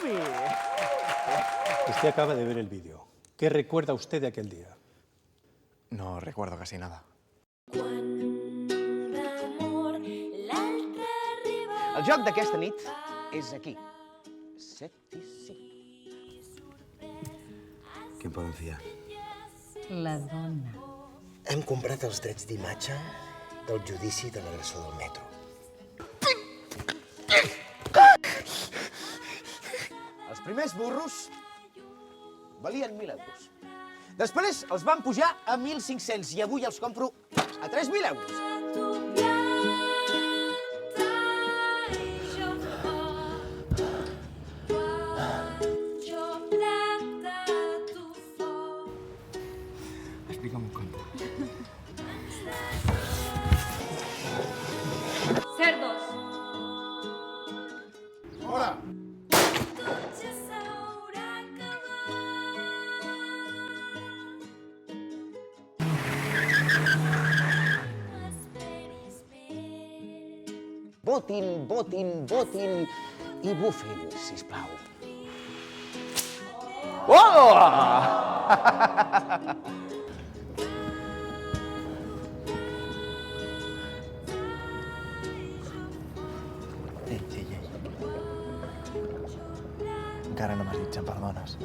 Mami! Usted acaba de ver el vídeo. ¿Qué recuerda usted de aquel día? No recuerdo casi nada. El joc d'aquesta nit és aquí. Septici. Què em poden fiar? La dona. Hem comprat els drets d'imatge del judici de l'agressor del metro. Els primers burros valien 1.000 euros. Després els van pujar a 1.500 i avui els compro a 3.000 euros. Explica'm un conte. Cerdos. Hola! Votin, votin, votin i bufin, sisplau. Oh! Ei. Encara no m'has dit, em perdones?